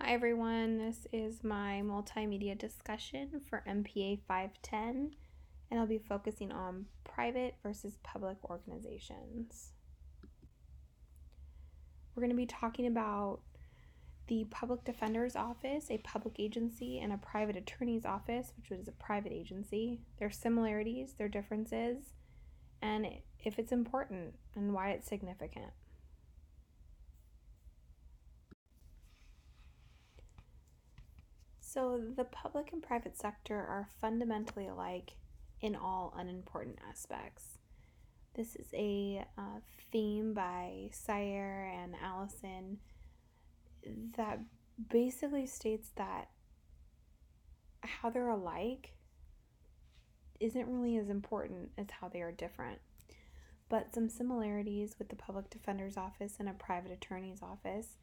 Hi everyone, this is my multimedia discussion for mpa510, and I'll be focusing on private versus public organizations. We're going to be talking about the Public Defender's Office, a public agency, and a private attorney's office, which is a private agency, their similarities, their differences, and if it's important and why it's significant. So the public and private sector are fundamentally alike in all unimportant aspects. This is a theme by Sayer and Allison that basically states that how they're alike isn't really as important as how they are different. But some similarities with the public defender's office and a private attorney's office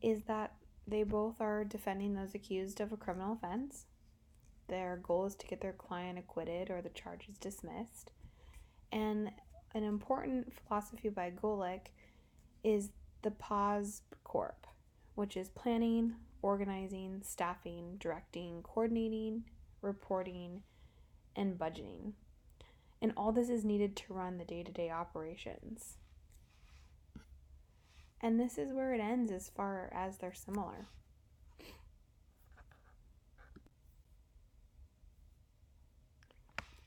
is that they both are defending those accused of a criminal offense. Their goal is to get their client acquitted or the charges dismissed. And an important philosophy by Golick is the PAS Corp, which is planning, organizing, staffing, directing, coordinating, reporting, and budgeting. And all this is needed to run the day-to-day operations. And this is where it ends as far as they're similar.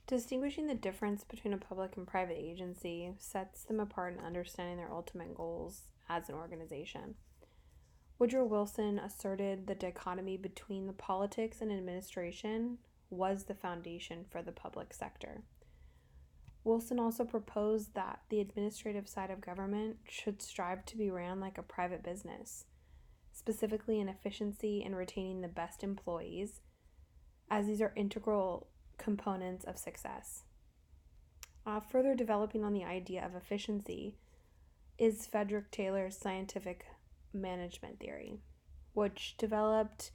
Distinguishing the difference between a public and private agency sets them apart in understanding their ultimate goals as an organization. Woodrow Wilson asserted the dichotomy between the politics and administration was the foundation for the public sector. Wilson also proposed that the administrative side of government should strive to be ran like a private business, specifically in efficiency and retaining the best employees, as these are integral components of success. Further developing on the idea of efficiency is Frederick Taylor's scientific management theory, which developed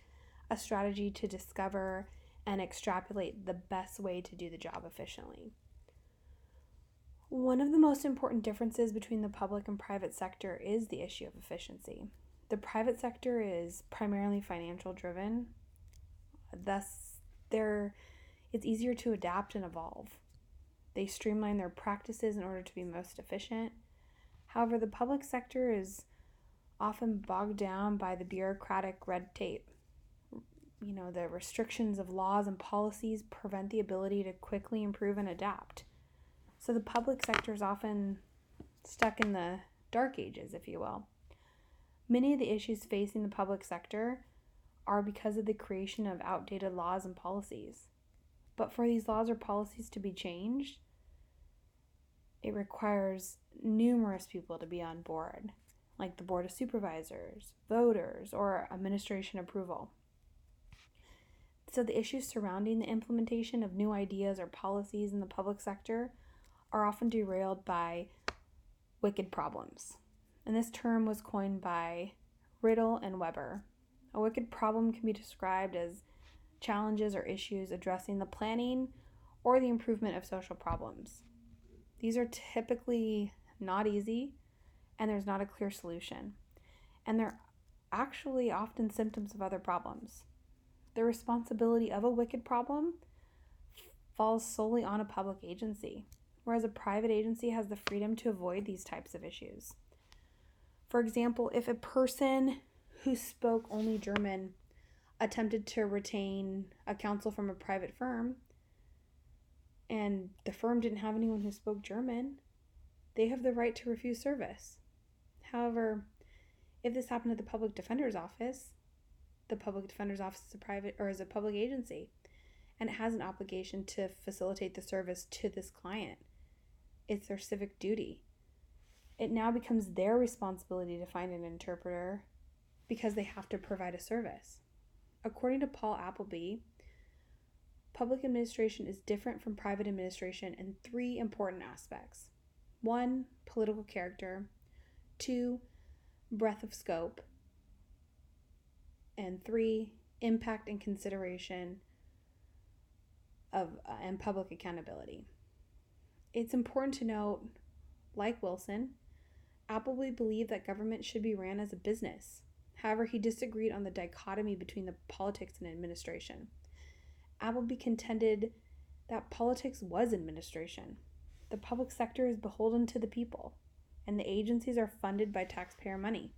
a strategy to discover and extrapolate the best way to do the job efficiently. One of the most important differences between the public and private sector is the issue of efficiency. The private sector is primarily financial driven, thus it's easier to adapt and evolve. They streamline their practices in order to be most efficient. However, the public sector is often bogged down by the bureaucratic red tape. The restrictions of laws and policies prevent the ability to quickly improve and adapt. So the public sector is often stuck in the dark ages, if you will. Many of the issues facing the public sector are because of the creation of outdated laws and policies. But for these laws or policies to be changed, it requires numerous people to be on board, like the Board of Supervisors, voters, or administration approval. So the issues surrounding the implementation of new ideas or policies in the public sector are often derailed by wicked problems. And this term was coined by Riddle and Weber. A wicked problem can be described as challenges or issues addressing the planning or the improvement of social problems. These are typically not easy, and there's not a clear solution. And they're actually often symptoms of other problems. The responsibility of a wicked problem falls solely on a public agency, whereas a private agency has the freedom to avoid these types of issues. For example, if a person who spoke only German attempted to retain a counsel from a private firm, and the firm didn't have anyone who spoke German, they have the right to refuse service. However, if this happened at the public defender's office is a public agency, and it has an obligation to facilitate the service to this client. It's their civic duty. It now becomes their responsibility to find an interpreter because they have to provide a service. According to Paul Appleby, public administration is different from private administration in 3 important aspects. 1, political character. 2, breadth of scope. And 3, impact and consideration and public accountability. It's important to note, like Wilson, Appleby believed that government should be ran as a business. However, he disagreed on the dichotomy between the politics and administration. Appleby contended that politics was administration. The public sector is beholden to the people, and the agencies are funded by taxpayer money.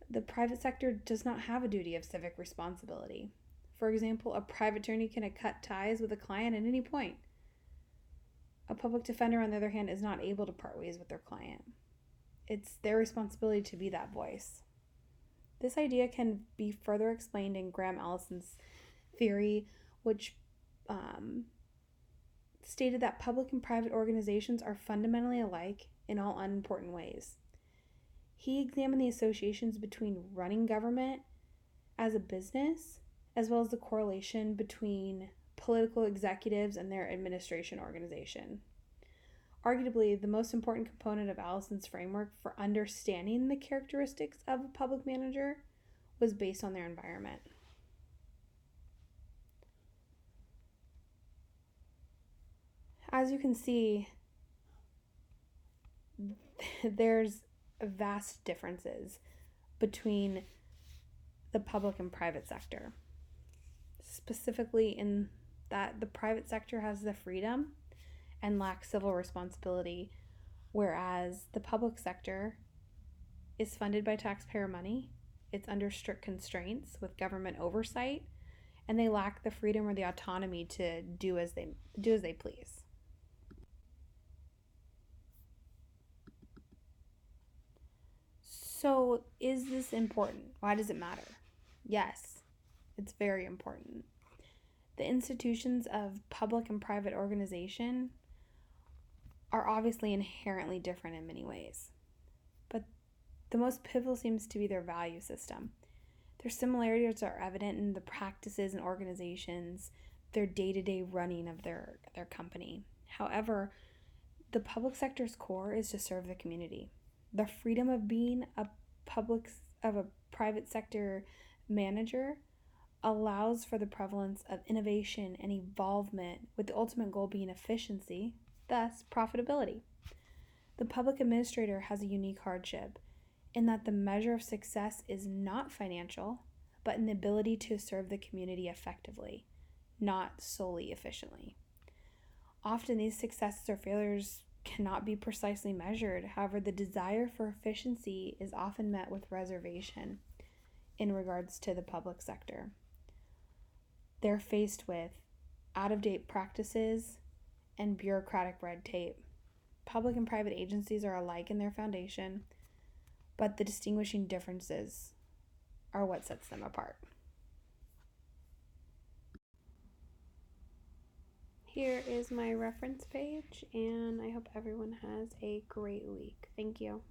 The private sector does not have a duty of civic responsibility. For example, a private attorney can cut ties with a client at any point. A public defender, on the other hand, is not able to part ways with their client. It's their responsibility to be that voice. This idea can be further explained in Graham Allison's theory, which stated that public and private organizations are fundamentally alike in all unimportant ways. He examined the associations between running government as a business, as well as the correlation between political executives and their administration organization. Arguably, the most important component of Allison's framework for understanding the characteristics of a public manager was based on their environment. As you can see, there's vast differences between the public and private sector. Specifically in that the private sector has the freedom and lacks civil responsibility, whereas the public sector is funded by taxpayer money, it's under strict constraints with government oversight, and they lack the freedom or the autonomy to do as they please. So, is this important? Why does it matter? Yes, it's very important. The institutions of public and private organization are obviously inherently different in many ways, but the most pivotal seems to be their value system. Their similarities are evident in the practices and organizations, their day-to-day running of their company. However, the public sector's core is to serve the community. The freedom of being a private sector manager allows for the prevalence of innovation and evolvement, with the ultimate goal being efficiency, thus profitability. The public administrator has a unique hardship in that the measure of success is not financial, but in the ability to serve the community effectively, not solely efficiently. Often these successes or failures cannot be precisely measured. However, the desire for efficiency is often met with reservation in regards to the public sector. They're faced with out-of-date practices and bureaucratic red tape. Public and private agencies are alike in their foundation, but the distinguishing differences are what sets them apart. Here is my reference page, and I hope everyone has a great week. Thank you.